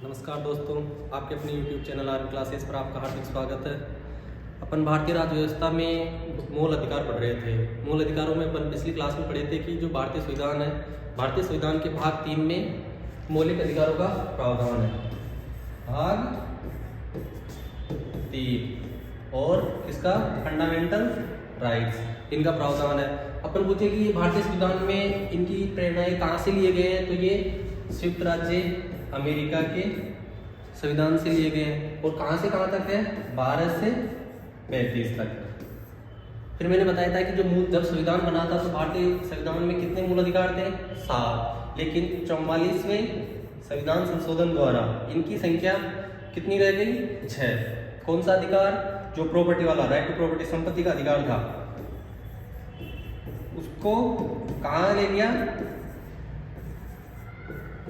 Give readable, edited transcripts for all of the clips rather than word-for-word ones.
नमस्कार दोस्तों, आपके अपने YouTube चैनल आर्म क्लासेस पर आपका हार्दिक स्वागत है। अपन भारतीय राज्य व्यवस्था में मूल अधिकार पढ़ रहे थे। मूल अधिकारों में अपन पिछली क्लास में पढ़े थे कि जो भारतीय संविधान है, भारतीय संविधान के भाग 3 में मौलिक अधिकारों का प्रावधान है। भाग 3 और इसका फंडामेंटल राइट्स, इनका प्रावधान है। अपन पूछे कि भारतीय संविधान में इनकी प्रेरणाएं कहाँ से लिए गए हैं, तो ये संयुक्त राज्य अमेरिका के संविधान से लिए गए हैं। और कहाँ से कहाँ तक है? 12 से 35 तक। फिर मैंने बताया था कि जब संविधान बना था तो भारतीय संविधान में कितने मूल अधिकार थे? 7। लेकिन 44वें संविधान संशोधन द्वारा इनकी संख्या कितनी रह गई? 6। कौन सा अधिकार? जो प्रॉपर्टी वाला, राइट टू प्रॉपर्टी, संपत्ति का अधिकार था, उसको कहाँ ले गया?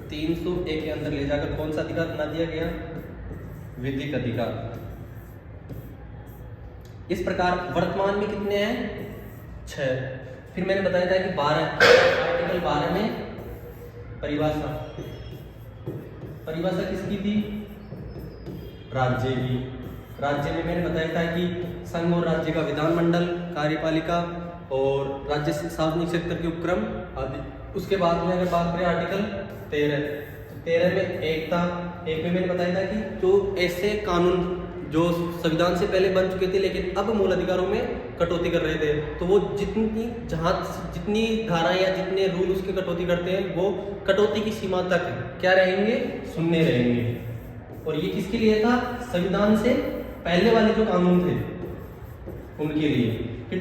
301 के अंदर ले जाकर कौन सा अधिकार बना दिया गया? विधिक अधिकार। इस प्रकार वर्तमान में कितने हैं? 6। फिर मैंने बताया था कि 12 आर्टिकल 12 में परिभाषा किसकी थी? राज्य की। राज्य में मैंने बताया था कि संघ और राज्य का विधानमंडल, कार्यपालिका और राज्य सार्वजनिक क्षेत्र के उपक्रम आदि। उसके बाद में अगर बात करें आर्टिकल 13 में एक था। एक में मैंने बताया था कि जो ऐसे कानून जो संविधान से पहले बन चुके थे लेकिन अब मूल अधिकारों में कटौती कर रहे थे, तो वो जितनी धाराएं या जितने रूल उसके कटौती करते हैं वो कटौती की सीमा तक क्या रहेंगे? शून्य रहेंगे। और ये किसके लिए था? संविधान से पहले वाले जो कानून थे उनके लिए। फिर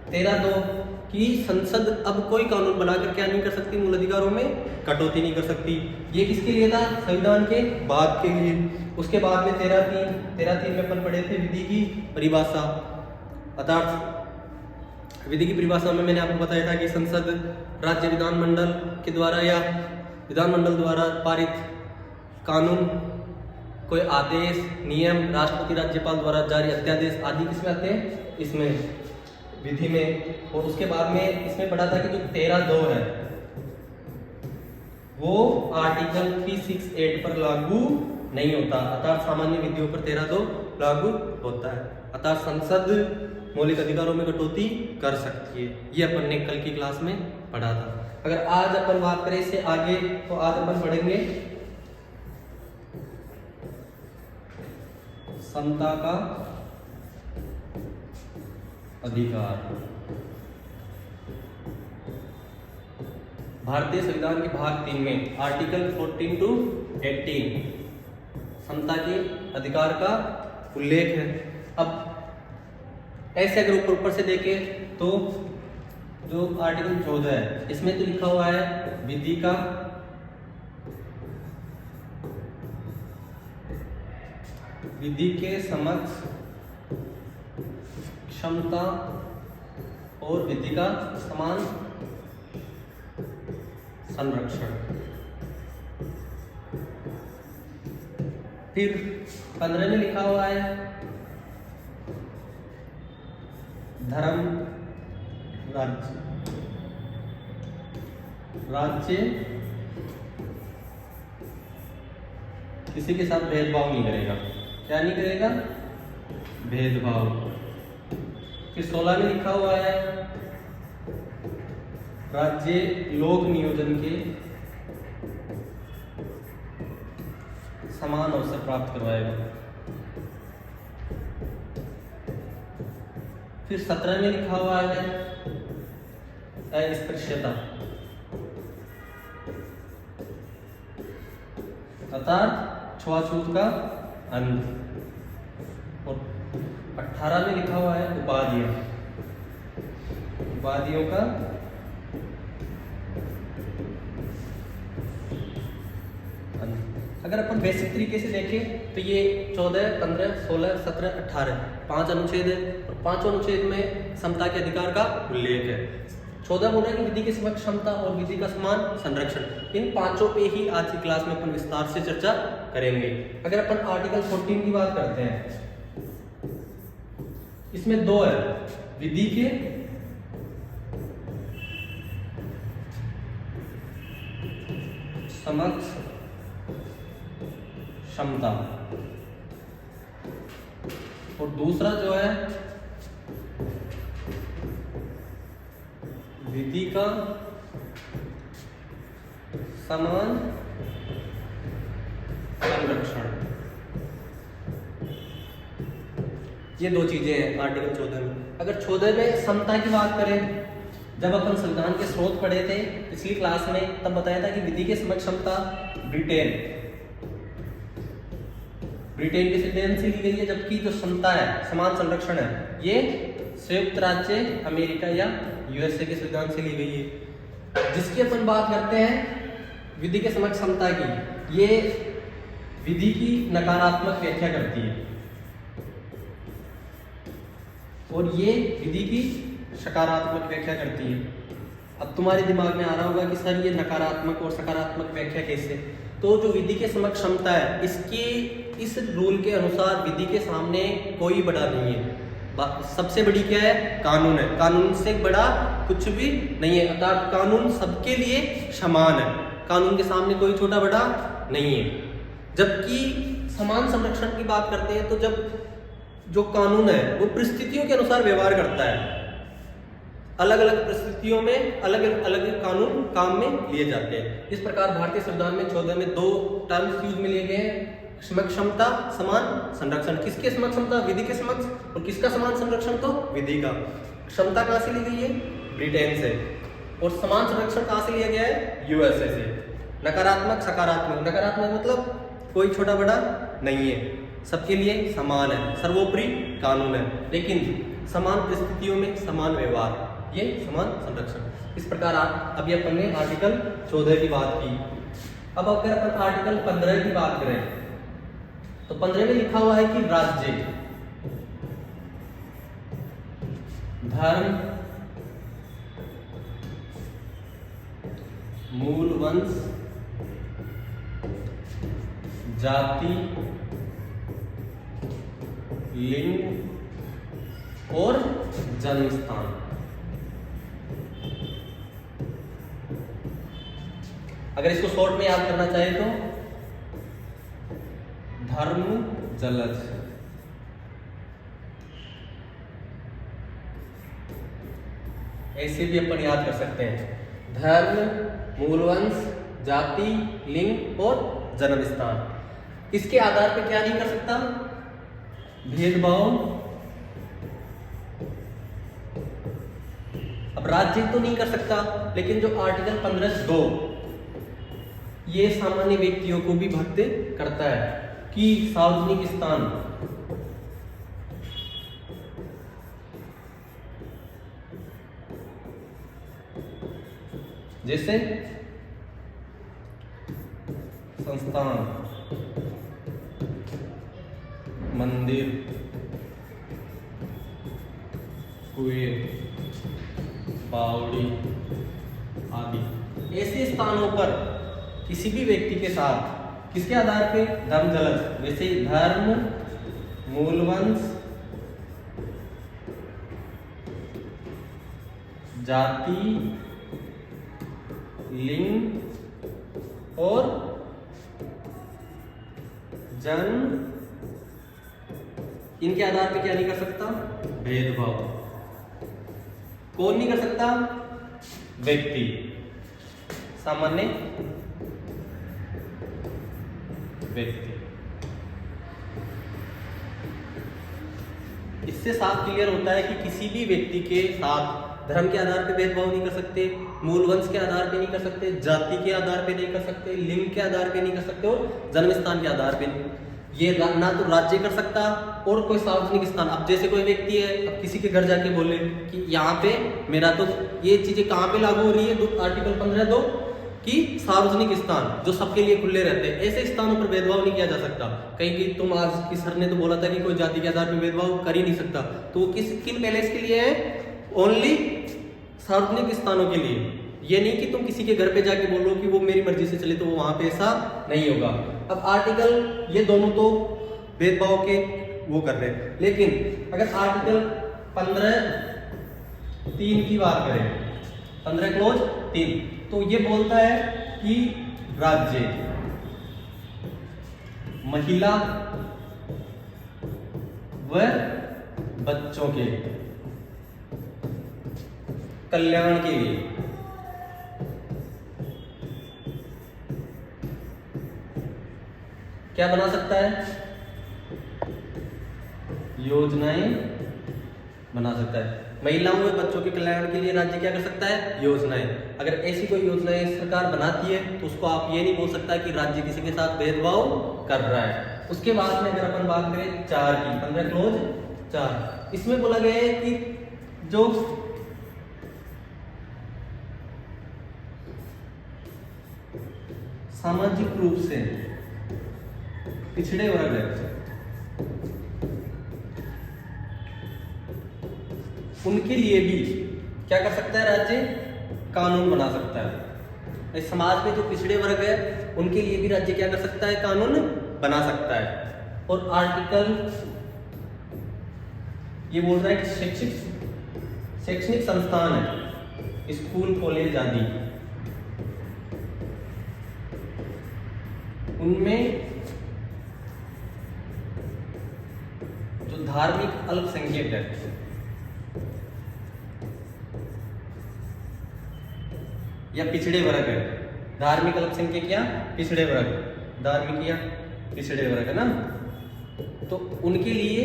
13(2) कि संसद अब कोई कानून बनाकर क्या नहीं कर सकती? मूल अधिकारों में कटौती नहीं कर सकती। ये किसके लिए था? संविधान के बाद के लिए। उसके बाद में 13(3) में अपन पढ़े थे विधि की परिभाषा। अर्थात विधि की परिभाषा में मैंने आपको बताया था कि संसद राज्य विधानमंडल के द्वारा या विधानमंडल द्वारा पारित कानून, कोई आदेश, नियम, राष्ट्रपति राज्यपाल द्वारा जारी अध्यादेश आदि किसमें आते हैं? इसमें विधि में। और उसके बाद में इसमें पढ़ा था कि जो 13(2) है वो आर्टिकल 368 पर लागू नहीं होता, अर्थात सामान्य विधियों पर 13(2) लागू होता है। अर्थात संसद मौलिक अधिकारों में कटौती कर सकती है। ये अपन ने कल की क्लास में पढ़ा था। अगर आज अपन बात करें इससे आगे, तो आज अपन पढ़ेंगे समता का अधिकार। भारतीय संविधान के भाग 3 में आर्टिकल 14 to 18 समता के अधिकार का उल्लेख है। अब ऐसे अगर ऊपर से देखें तो जो आर्टिकल 14 है इसमें तो लिखा हुआ है विधि का विधि के समक्ष क्षमता और विधि का समान संरक्षण। फिर 15 में लिखा हुआ है धर्म, राज्य किसी के साथ भेदभाव नहीं करेगा। क्या नहीं करेगा? भेदभाव। फिर 16 में लिखा हुआ है राज्य लोक नियोजन के समान अवसर प्राप्त करवाएगा। फिर 17 में लिखा हुआ है अस्पृश्यता, अर्थात छुआछूत का अंत। और 18 में लिखा हुआ है उपाधियों का अगर अपन बेसिक तरीके से देखें तो ये 14, 15, 16, 17, 18 5 अनुच्छेद है और 5 अनुच्छेद में समता के अधिकार का उल्लेख है। 14 बोल रहा है कि विधि की समक्ष क्षमता और विधि का समान संरक्षण। इन पांचों पे ही आज की क्लास में अपन विस्तार से चर्चा करेंगे। अगर अपन आर्टिकल 14 की बात करते हैं, इसमें 2 है, विधि के समक्ष क्षमता, और दूसरा जो है विधि का समान संरक्षण। ये दो चीजें हैं आर्टिकल 14 में। अगर 14 में समता की बात करें, जब अपन संविधान के स्रोत पढ़े थे पिछली क्लास में, तब बताया था कि विधि के समक्ष क्षमता ब्रिटेन के सिटीजन से ली गई है, जबकि जो समता है, समान संरक्षण है, ये संयुक्त राज्य अमेरिका या यूएसए के संविधान से ली गई है। जिसकी अपन बात करते हैं विधि के समक्ष समता की, ये विधि की नकारात्मक व्याख्या करती है और ये विधि की सकारात्मक व्याख्या करती है। अब तुम्हारे दिमाग में आ रहा होगा कि सर ये नकारात्मक और सकारात्मक व्याख्या कैसे? तो जो विधि के समक्ष क्षमता है, इसकी इस रूल के अनुसार विधि के सामने कोई बड़ा नहीं है। सबसे बड़ी क्या है? कानून है। कानून से बड़ा कुछ भी नहीं है, अर्थात कानून सबके लिए समान है। कानून के सामने कोई छोटा बड़ा नहीं है। जबकि समान संरक्षण की बात करते हैं तो जब जो कानून है वो परिस्थितियों के अनुसार व्यवहार करता है, अलग अलग परिस्थितियों में अलग अलग कानून काम में लिए जाते हैं। इस प्रकार भारतीय संविधान में 14 में दो टर्म्स यूज में लिए गए हैं, समक्ष क्षमता, समान संरक्षण। किसके समक्ष क्षमता? विधि के समक्ष। और किसका समान संरक्षण? तो विधि का। क्षमता कहाँ से ली गई है? ब्रिटेन से। और समान संरक्षण कहाँ से लिया गया है? यूएसए से। नकारात्मक, सकारात्मक। नकारात्मक मतलब कोई छोटा बड़ा नहीं है, सबके लिए समान है, सर्वोपरि कानून है, लेकिन समान परिस्थितियों में समान व्यवहार, ये समान संरक्षण। इस प्रकार अभी अपन ने आर्टिकल 14 की बात की। अब अगर अपन आर्टिकल 15 की बात करें तो 15 में लिखा हुआ है कि राज्य धर्म, मूल वंश, जाति, लिंग और जन्म स्थान। अगर इसको शॉर्ट में याद करना चाहे तो धर्म जलज, ऐसे भी अपन याद कर सकते हैं। धर्म, मूलवंश, जाति, लिंग और जन्म स्थान। इसके आधार पर क्या नहीं कर सकता? भेदभाव। अब राज्य तो नहीं कर सकता, लेकिन जो आर्टिकल 15(2) ये सामान्य व्यक्तियों को भी भक्त करता है कि सार्वजनिक स्थान, जैसे संस्थान, मंदिर, कुएं, बावड़ी आदि ऐसे स्थानों पर किसी भी व्यक्ति के साथ किसके आधार पे? धर्म जलज, जैसे धर्म, मूलवंश, जाति, लिंग और जन्म, इनके आधार पे क्या नहीं कर सकता? भेदभाव। कौन नहीं कर सकता? व्यक्ति, सामान्य व्यक्ति। इससे साफ क्लियर होता है कि किसी भी व्यक्ति के साथ धर्म के आधार पे भेदभाव नहीं कर सकते, मूल वंश के आधार पे नहीं कर सकते, जाति के आधार पे नहीं कर सकते, लिंग के आधार पे नहीं कर सकते और जन्म स्थान के आधार पे नहीं। ये ना तो राज्य कर सकता और कोई सार्वजनिक स्थान। अब जैसे कोई व्यक्ति है, अब किसी के घर जाके बोले कि यहाँ पे मेरा, तो ये चीजें कहाँ पे लागू हो रही है? आर्टिकल 15(2) कि सार्वजनिक स्थान जो सबके लिए खुले रहते हैं, ऐसे स्थानों पर भेदभाव नहीं किया जा सकता। कहीं कि तुम आज की सर ने तो बोला था कि कोई जाति के आधार पर भेदभाव कर ही नहीं सकता, तो किन पैलेस के लिए है? ओनली सार्वजनिक स्थानों के लिए। ये नहीं कि तुम किसी के घर पे जाके बोलो कि वो मेरी मर्जी से चले, तो वो वहां पे ऐसा नहीं होगा। अब आर्टिकल ये दोनों तो भेदभाव के वो कर रहे हैं, लेकिन अगर आर्टिकल 15(3) की बात करें, 15(3) तो ये बोलता है कि राज्य महिला व बच्चों के कल्याण के लिए क्या बना सकता है? योजनाएं बना सकता है। महिलाओं व बच्चों के कल्याण के लिए राज्य क्या कर सकता है? योजनाएं। अगर ऐसी कोई योजनाएं सरकार बनाती है तो उसको आप ये नहीं बोल सकता कि राज्य किसी के साथ भेदभाव कर रहा है। उसके बाद में अगर अपन बात करें 4 की 15 क्लोज 4, इसमें बोला गया है कि जो सामाजिक रूप से पिछड़े वर्ग है उनके लिए भी क्या कर सकता है? राज्य कानून बना सकता है। इस समाज में जो पिछड़े वर्ग है उनके लिए भी राज्य क्या कर सकता है? कानून बना सकता है। और आर्टिकल ये बोल रहा है कि शैक्षणिक संस्थान है, स्कूल कॉलेज आदि, उनमें जो धार्मिक अल्पसंख्यक है या पिछड़े वर्ग है, धार्मिक अल्पसंख्यक या पिछड़े वर्ग, धार्मिक या पिछड़े वर्ग है ना, तो उनके लिए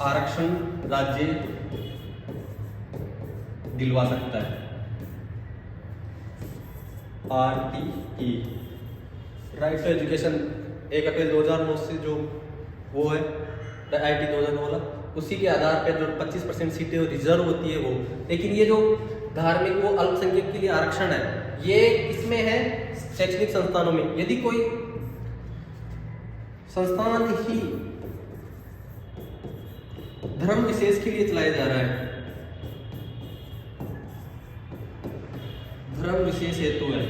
आरक्षण राज्य दिलवा सकता है। RTE राइट टू एजुकेशन 1 अप्रैल 2009 से जो वो है IIT 2009 वाला, उसी के आधार पर जो 25% सीटें रिजर्व होती है वो। लेकिन ये जो धार्मिक वो अल्पसंख्यक के लिए आरक्षण है ये इसमें है शैक्षणिक संस्थानों में। यदि कोई संस्थान ही धर्म विशेष के लिए चलाया जा रहा है, धर्म विशेष हेतु है,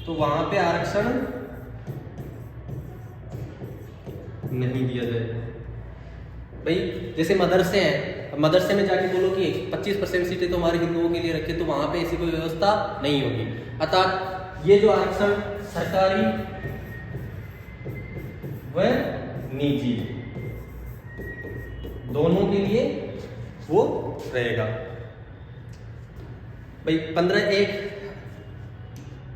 तो वहां पे आरक्षण नहीं दिया जाए। भाई जैसे मदरसे हैं, मदरसे में जाके बोलो कि 25% सीटें तो हमारे हिंदुओं के लिए रखे, तो वहां पे ऐसी कोई व्यवस्था नहीं होगी। अतः ये जो आरक्षण सरकारी व निजी दोनों के लिए वो रहेगा। भाई 15(1)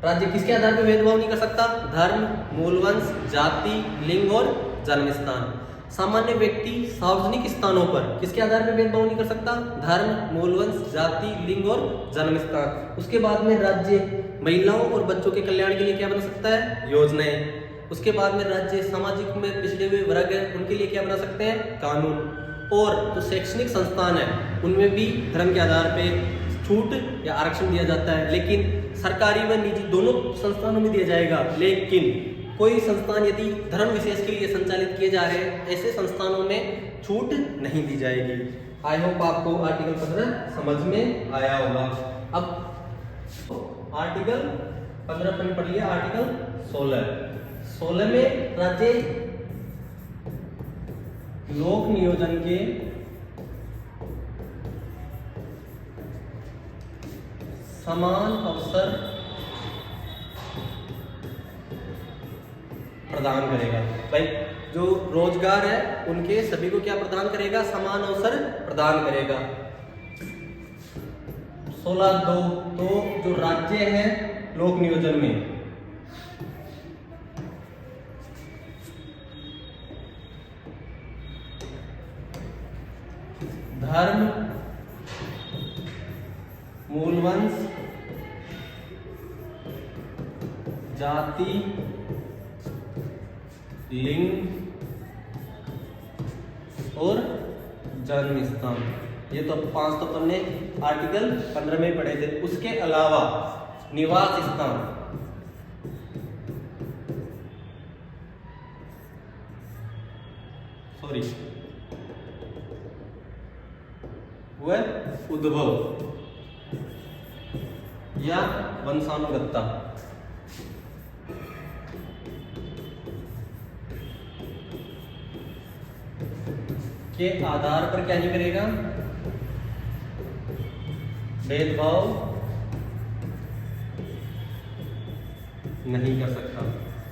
राज्य किसके आधार पर भेदभाव नहीं कर सकता? धर्म, मूलवंश, जाति, लिंग और जन्म स्थान। सामान्य व्यक्ति सार्वजनिक स्थानों पर किसके आधार पर भेदभाव नहीं कर सकता? धर्म, मूलवंश, जाति, लिंग और जन्म स्थान। उसके बाद में राज्य महिलाओं और बच्चों के कल्याण के लिए क्या बना सकता है? योजनाएं। उसके बाद में राज्य सामाजिक में पिछड़े हुए वर्ग है उनके लिए क्या बना सकते हैं? कानून। और जो शैक्षणिक संस्थान है उनमें भी धर्म के आधार पर छूट या आरक्षण दिया जाता है, लेकिन सरकारी व निजी दोनों संस्थानों में दिया जाएगा। लेकिन कोई संस्थान यदि धर्म विशेष के लिए संचालित किए जा रहे हैं ऐसे संस्थानों में छूट नहीं दी जाएगी। आई होप आपको आर्टिकल 15 समझ में आया होगा। अब आर्टिकल 15 अपन पढ़ लिया। आर्टिकल 16 में राज्य लोक नियोजन के समान अवसर प्रदान करेगा। भाई जो रोजगार है उनके सभी को क्या प्रदान करेगा? समान अवसर प्रदान करेगा। 16(2) तो जो राज्य है लोक नियोजन में धर्म, मूलवंश, जाति, लिंग और जन्म स्थान, ये तो 5 तो अपन ने आर्टिकल 15 में पढ़े थे। उसके अलावा निवास स्थान, सॉरी वह उद्भव या वंशानुगतता के आधार पर क्या नहीं करेगा? भेदभाव नहीं कर सकता।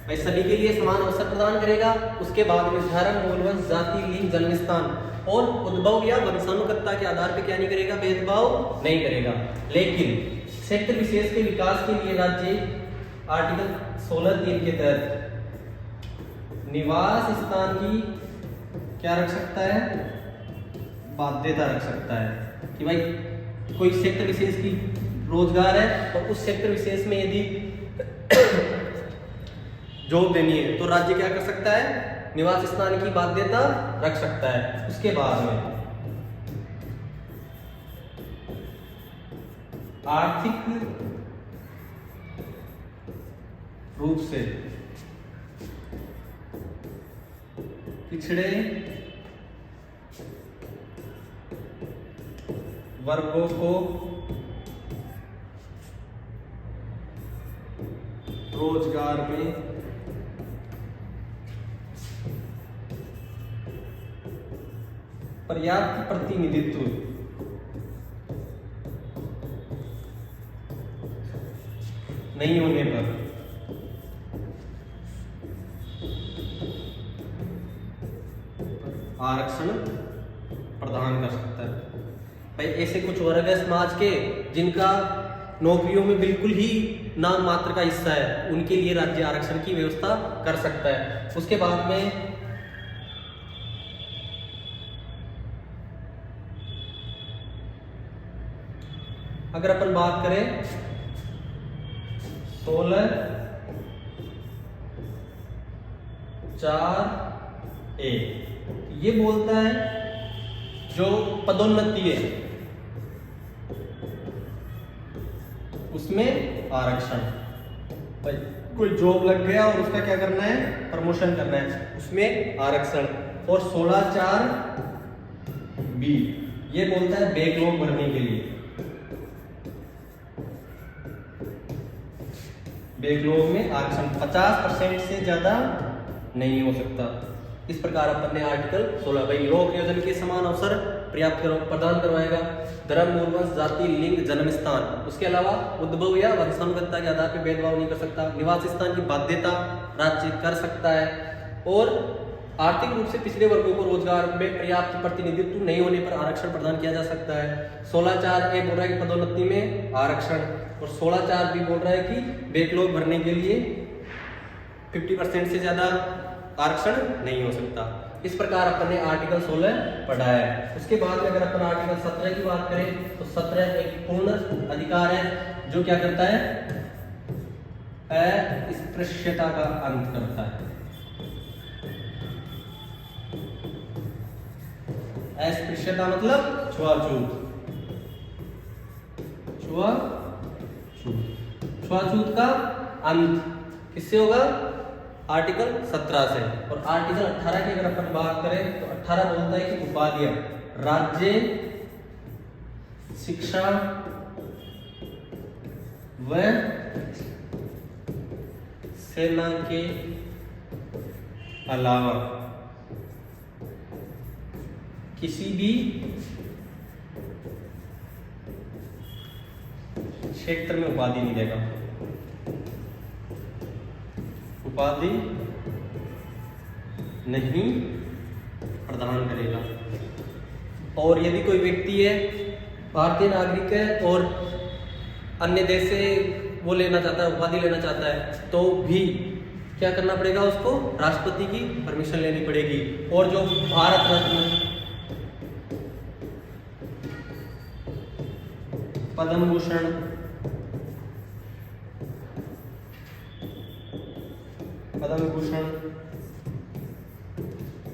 भाई सभी के लिए समान अवसर प्रदान करेगा। उसके बाद में धर्म, मूल वंश, जाति, लिंग, जन्म स्थान और उद्भव या वंशानुगतता के आधार पे क्या नहीं करेगा, भेदभाव नहीं करेगा। लेकिन क्षेत्र विशेष के विकास के लिए राज्य आर्टिकल 16(3) के तहत निवास स्थान की क्या रख सकता है, बाध्यता रख सकता है कि भाई कोई क्षेत्र विशेष की रोजगार है और उस क्षेत्र विशेष में यदि जॉब देनी है तो राज्य क्या कर सकता है, निवास स्थान की बाध्यता रख सकता है। उसके बाद में आर्थिक रूप से पिछड़े वर्गों को रोजगार में पर्याप्त प्रतिनिधित्व नहीं होने पर आरक्षण प्रदान कर सकता है। भाई ऐसे कुछ वर्ग है समाज के जिनका नौकरियों में बिल्कुल ही नाम मात्र का हिस्सा है, उनके लिए राज्य आरक्षण की व्यवस्था कर सकता है। उसके बाद में अगर अपन बात करें 16(4)(a), ये बोलता है जो पदोन्नति है उसमें आरक्षण। भाई कोई जॉब लग गया और उसका क्या करना है, प्रमोशन करना है, उसमें आरक्षण। और 16(4)(b) ये बोलता है बैकलॉग भरने के लिए, बैकलॉग में आरक्षण 50% से ज्यादा नहीं हो सकता। इस प्रकार अपन ने आर्टिकल 16 भाई लोक नियोजन के समान अवसर पर्याप्त प्रदान करवाएगा। धर्म, मूल वंश, जाति, लिंग, जन्म स्थान, उसके अलावा उद्भव या वंशानुगतता के आधार पर भेदभाव नहीं कर सकता। निवास स्थान की बाध्यता राज्य कर सकता है। और आर्थिक रूप से पिछड़े वर्गों को रोजगार में पर्याप्त प्रतिनिधित्व नहीं होने पर आरक्षण प्रदान किया जा सकता है। 16(4)(a) बोल रहा है कि पदोन्नति में आरक्षण, और 16(4)(b) बोल रहा है कि बैकलॉग भरने के लिए 50% से ज्यादा आरक्षण नहीं हो सकता। इस प्रकार अपन ने आर्टिकल 16 पढ़ा है। उसके बाद में अगर अपन आर्टिकल 17 की बात करें तो 17 एक पूर्ण अधिकार है जो क्या करता है, अस्पृश्यता का अंत करता है। अस्पृश्यता मतलब छुआछूत, छुआछूत का अंत किससे होगा, आर्टिकल 17 से। और आर्टिकल 18 की अगर अपन बात करें तो 18 बोलता है कि उपाधियां राज्य शिक्षा व सेना के अलावा किसी भी क्षेत्र में उपाधि नहीं देगा, उपाधि नहीं प्रदान करेगा। और यदि कोई व्यक्ति है भारतीय नागरिक है और अन्य देश से वो लेना चाहता है, उपाधि लेना चाहता है, तो भी क्या करना पड़ेगा, उसको राष्ट्रपति की परमिशन लेनी पड़ेगी। और जो भारत रत्न, पद्म भूषण,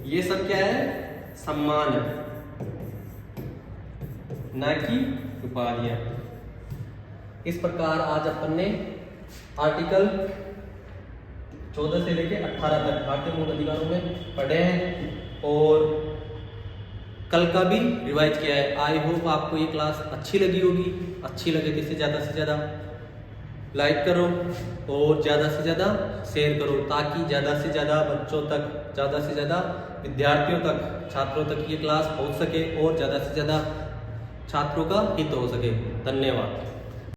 ये सब क्या है, सम्मान है, ना कि उपाधियां। इस प्रकार आज अपन ने आर्टिकल 14 से लेकर 18 तक भारतीय मूल अधिकारों में पढ़े हैं और कल का भी रिवाइज किया है। आई होप आपको ये क्लास अच्छी लगी होगी। अच्छी लगे तो इसे ज़्यादा से ज़्यादा लाइक करो और ज़्यादा से ज़्यादा शेयर करो, ताकि ज़्यादा से ज़्यादा बच्चों तक, ज़्यादा से ज़्यादा विद्यार्थियों तक, छात्रों तक ये क्लास पहुंच सके और ज़्यादा से ज़्यादा छात्रों का हित हो सके। धन्यवाद।